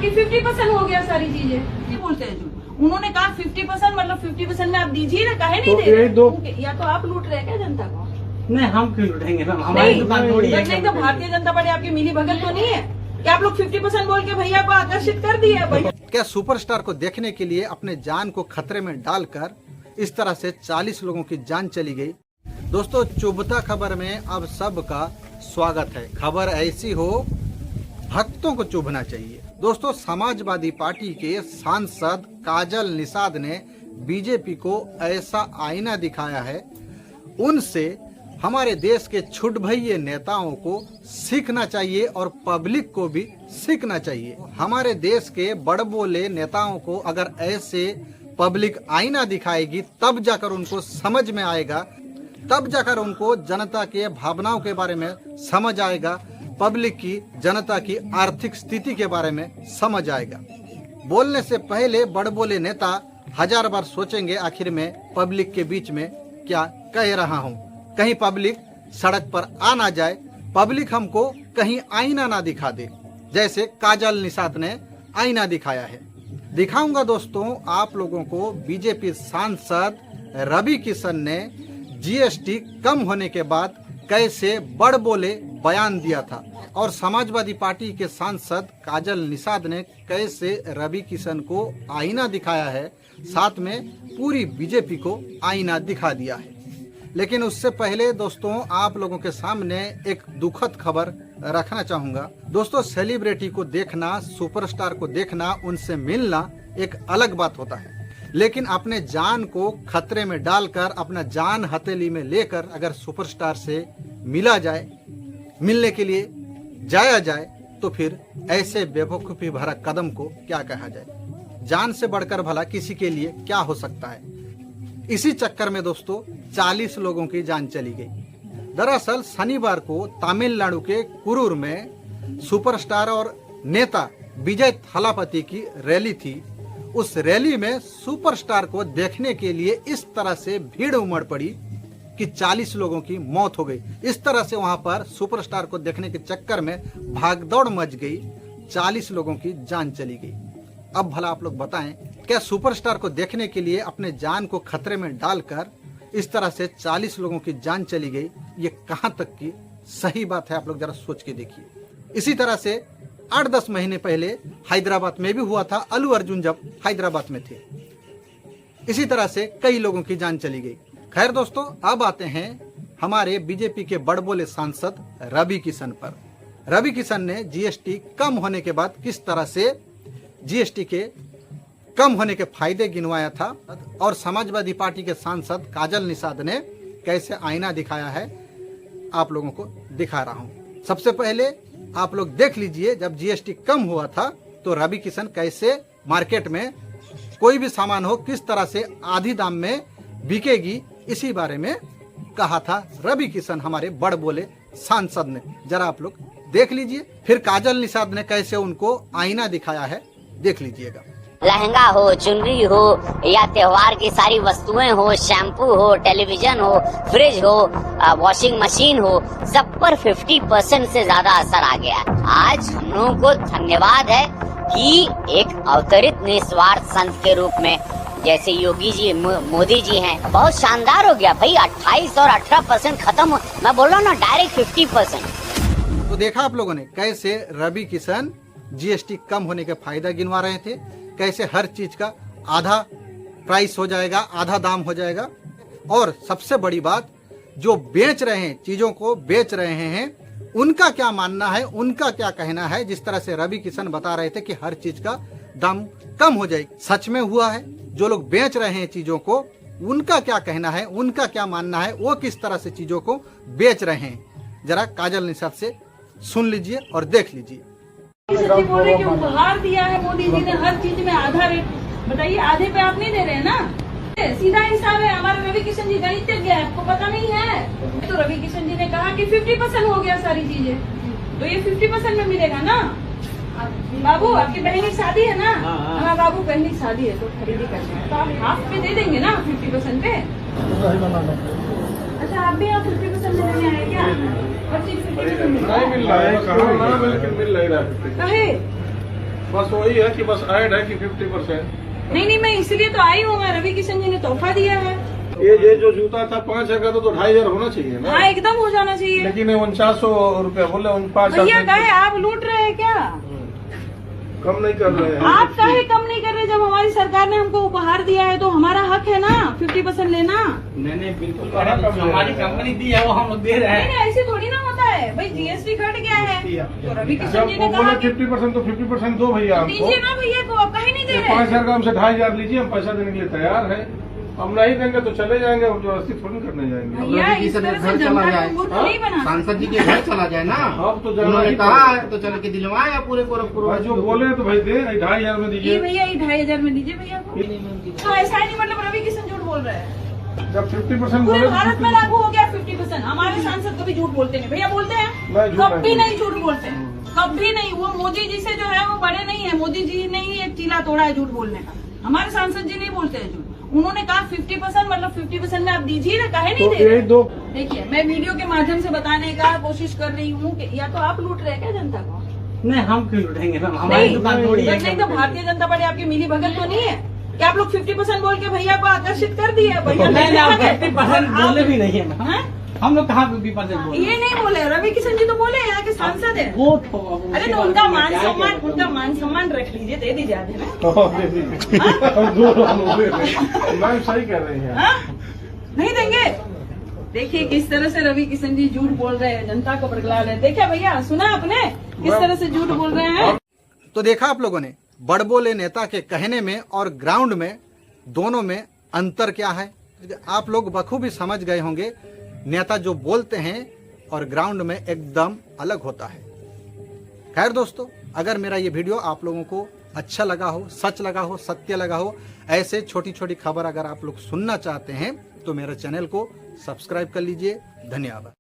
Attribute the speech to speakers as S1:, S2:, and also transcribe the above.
S1: कि 50% हो गया सारी चीजें। ये बोलते हैं झूठ। उन्होंने कहा 50% मतलब 50% में आप दीजिए ना, काहे नहीं दे रहे? या तो आप लूट रहे क्या जनता को?
S2: नहीं, हम क्यों लूटेंगे मैम, हमारी दुकान थोड़ी है।
S1: नहीं तो भारतीय जनता पार्टी आपकी मिली भगत तो नहीं है कि आप लोग 50% बोल के भैया को आकर्षित कर दिए? भैया
S3: क्या सुपरस्टार को देखने के लिए अपने जान को खतरे में डालकर इस तरह से 40 लोगों की जान चली गई। दोस्तों, चुभता खबर में अब सबका स्वागत है। खबर ऐसी हो, भक्तों को चुभना चाहिए। दोस्तों, समाजवादी पार्टी के सांसद काजल निषाद ने बीजेपी को ऐसा आईना दिखाया है, उनसे हमारे देश के छुटभइये नेताओं को सीखना चाहिए और पब्लिक को भी सीखना चाहिए। हमारे देश के बड़बोले नेताओं को अगर ऐसे पब्लिक आईना दिखाएगी तब जाकर उनको समझ में आएगा, तब जाकर उनको जनता के भावनाओं के बारे में समझ आएगा, पब्लिक की, जनता की आर्थिक स्थिति के बारे में समझ आएगा। बोलने से पहले बड़बोले नेता हजार बार सोचेंगे आखिर में पब्लिक के बीच में क्या कह रहा हूँ। कहीं पब्लिक सड़क पर आ ना जाए, पब्लिक हमको कहीं आईना ना दिखा दे, जैसे काजल निषाद ने आईना दिखाया है। दिखाऊंगा दोस्तों आप लोगों को बीजेपी सांसद रवि किशन ने जीएसटी कम होने के बाद कैसे बड़बोले बयान दिया था और समाजवादी पार्टी के सांसद काजल निषाद ने कैसे रवि किशन को आईना दिखाया है, साथ में पूरी बीजेपी को आईना दिखा दिया है। लेकिन उससे पहले दोस्तों आप लोगों के सामने एक दुखद खबर रखना चाहूंगा। दोस्तों, सेलिब्रिटी को देखना, सुपरस्टार को देखना, उनसे मिलना एक अलग बात होता है, लेकिन अपने जान को खतरे में डालकर, अपना जान हथेली में लेकर अगर सुपरस्टार से मिला जाए, मिलने के लिए जाया जाए, तो फिर ऐसे बेवकूफी भरा कदम को क्या कहा जाए। जान से बढ़कर भला किसी के लिए क्या हो सकता है। इसी चक्कर में दोस्तों 40 लोगों की जान चली गई। दरअसल शनिवार को तमिलनाडु के कुरूर में सुपरस्टार और नेता विजय थालापति की रैली थी। उस रैली में सुपरस्टार को देखने के लिए इस तरह से भीड़ उमड़ पड़ी कि 40 लोगों की मौत हो गई। इस तरह से वहां पर सुपरस्टार को देखने के चक्कर में भागदौड़ मच गई, 40 लोगों की जान चली गई। अब भला आप लोग बताएं, क्या सुपरस्टार को देखने के लिए अपने जान को खतरे में डालकर इस तरह से 40 लोगों की जान चली गई, ये कहां तक की सही बात है? आप लोग जरा सोच के देखिए। इसी तरह से 8-10 महीने पहले हैदराबाद में भी हुआ था, अल्लू अर्जुन जब हैदराबाद में थे, इसी तरह से कई लोगों की जान चली गई। खैर दोस्तों, अब आते हैं हमारे बीजेपी के बड़बोले सांसद रवि किशन पर। रवि किशन ने जीएसटी कम होने के बाद किस तरह से जीएसटी के कम होने के फायदे गिनवाया था और समाजवादी पार्टी के सांसद काजल निषाद ने कैसे आईना दिखाया है, आप लोगों को दिखा रहा हूं। सबसे पहले आप लोग देख लीजिए, जब जीएसटी कम हुआ था तो रवि किशन कैसे मार्केट में कोई भी सामान हो किस तरह से आधी दाम में बिकेगी, इसी बारे में कहा था रवि किशन, हमारे बड़बोले सांसद ने। जरा आप लोग देख लीजिए। फिर काजल निषाद ने कैसे उनको आईना दिखाया है, देख लीजिएगा।
S4: लहंगा हो, चुनरी हो या त्योहार की सारी वस्तुएं हो, शैम्पू हो, टेलीविजन हो, फ्रिज हो, वॉशिंग मशीन हो, सब पर 50% से ज्यादा असर आ गया। आज हम लोगों को धन्यवाद है कि एक अवतरित निस्वार्थ संत के रूप में जैसे योगी जी, मोदी जी हैं, बहुत शानदार हो गया भाई। 28 और 18% खत्म, मैं बोल रहा हूँ ना, डायरेक्ट 50%।
S3: तो देखा आप लोगों ने कैसे रवि किशन जीएसटी कम होने के फायदा गिनवा रहे थे, कैसे हर चीज का आधा प्राइस हो जाएगा, आधा दाम हो जाएगा। और सबसे बड़ी बात, जो बेच रहे हैं, चीजों को बेच रहे हैं, उनका क्या मानना है, उनका क्या कहना है। जिस तरह से रवि किशन बता रहे थे कि हर चीज का दाम कम हो जाएगी, सच में हुआ है। जो लोग बेच रहे हैं चीजों को, उनका क्या कहना है, उनका क्या मानना है, वो किस तरह से चीजों को बेच रहे हैं, जरा काजल निषाद से सुन लीजिए और देख लीजिए।
S1: बोल रहे कि उपहार दिया है मोदी जी ने हर चीज में आधा रेट, बताइए आधे पे आप नहीं दे रहे हैं ना। सीधा हिसाब है। हमारे रवि किशन जी गणितज्ञ है, आपको पता नहीं है? तो रवि किशन जी ने कहा कि 50% हो गया सारी चीजें, तो ये 50% में मिलेगा ना। बाबू, आपकी बहन की शादी है ना? हाँ बाबू, बहन की शादी है तो खरीदी करनी है, तो आप हाफ पे दे देंगे ना, 50% पे। अच्छा, आप भी आप 50% में देने आए क्या? और चीज 50% मिल रहा है?
S5: बस वही है कि बस ऐड है कि 50%।
S1: नहीं, मैं इसलिए तो आई हूँ, मैं रवि किशन जी ने तोहफा दिया है।
S5: ये जो जूता था 5,000 का तो 2,500 होना चाहिए ना।
S1: हाँ, एकदम हो जाना चाहिए।
S5: लेकिन 4,900 रुपया बोले 5,000
S1: भैया काहे आप लूट रहे हैं क्या?
S5: कम नहीं कर रहे हैं।
S1: आप काहे कम नहीं कर रहे? जब हमारी सरकार ने हमको उपहार दिया है तो हमारा हक है ना 50% लेना।
S2: नहीं बिल्कुल, हमारी कंपनी दी है वो हम लोग दे रहे हैं।
S1: नहीं, ऐसे थोड़ी ना होता है भाई, GST घट गया है तो रवि किशन
S5: जब
S1: जी
S5: वो
S1: ने
S5: बोले
S1: कहा
S5: 50% तो 50% दो भैया हमको।
S1: दीजिए ना भैया को, आप कहीं नहीं दे रहे।
S5: 5,000 का हमसे 2,500 लीजिए, हम पैसा देने के लिए तैयार है। हम नहीं देंगे तो चले जाएंगे, हम जबरदस्ती थोड़ी करने जाएंगे।
S1: भैया इस तरह से जनता को मूर्ख नहीं बना।
S6: सांसद जी के घर चला जाए ना,
S5: अब तो जाना
S6: उन्होंने
S5: ही
S6: कहा
S5: पड़ेगा।
S6: है तो चल के दिलवाए पूरे
S5: भाई जो बोले तो भाई दे, 2,500 में
S1: ये
S5: दीजिए।
S1: भैया 2,500 में दीजिए भैया को। तो ऐसा ही नहीं, मतलब रवि किशन झूठ बोल रहे हैं।
S5: जब 50%
S1: पूरे
S5: बोले
S1: भारत में लागू हो गया 50%। हमारे सांसद कभी झूठ बोलते नहीं, भैया बोलते हैं?
S5: नहीं, झूठ
S1: कभी
S5: नहीं
S1: नहीं झूठ बोलते, कभी नहीं। वो मोदी जी से जो है वो बड़े नहीं है, मोदी जी ने ही एक चीला तोड़ा है झूठ बोलने का। हमारे सांसद जी नहीं बोलते हैं झूठ। उन्होंने कहा 50%, मतलब 50% में आप दीजिए ना, काहे नहीं
S5: तो
S1: दे
S5: यही
S1: रहे?
S5: दो।
S1: देखिए, मैं वीडियो के माध्यम से बताने का कोशिश कर रही हूँ कि या तो आप लूट रहे हैं क्या जनता को?
S2: नहीं, हम क्यों लूटेंगे मैम, हमारी दुकान थोड़ी है।
S1: नहीं तो भारतीय जनता पार्टी आपकी मिली भगत तो नहीं है कि आप लोग 50% बोल के भैया को आकर्षित कर दिए? भैया
S2: नहीं, आप
S1: नहीं,
S2: 50% बोले भी नहीं है मैम।
S1: हाँ?
S2: हम लोग कहाँ 50% बोले?
S1: ये नहीं बोले, रवि किशन जी तो बोले यहाँ के सांसद है।
S2: वो तो
S1: अरे तो उनका मान सम्मान रख लीजिए, दे दीजिए आधे में।
S5: मैम सही कह रही हैं।
S1: हाँ? नहीं देंगे? देखिए किस तरह से रवि किशन जी झूठ बोल रहे हैं, जनता को बरगला रहे हैं। देखिए भैया, सुना आपने किस तरह से झूठ बोल रहे हैं?
S3: तो देखा आप लोगों ने, बड़बोले नेता के कहने में और ग्राउंड में दोनों में अंतर क्या है। आप लोग बखूबी समझ गए होंगे, नेता जो बोलते हैं और ग्राउंड में एकदम अलग होता है। खैर दोस्तों, अगर मेरा ये वीडियो आप लोगों को अच्छा लगा हो, सच लगा हो, सत्य लगा हो, ऐसे छोटी छोटी खबर अगर आप लोग सुनना चाहते हैं तो मेरे चैनल को सब्सक्राइब कर लीजिए। धन्यवाद।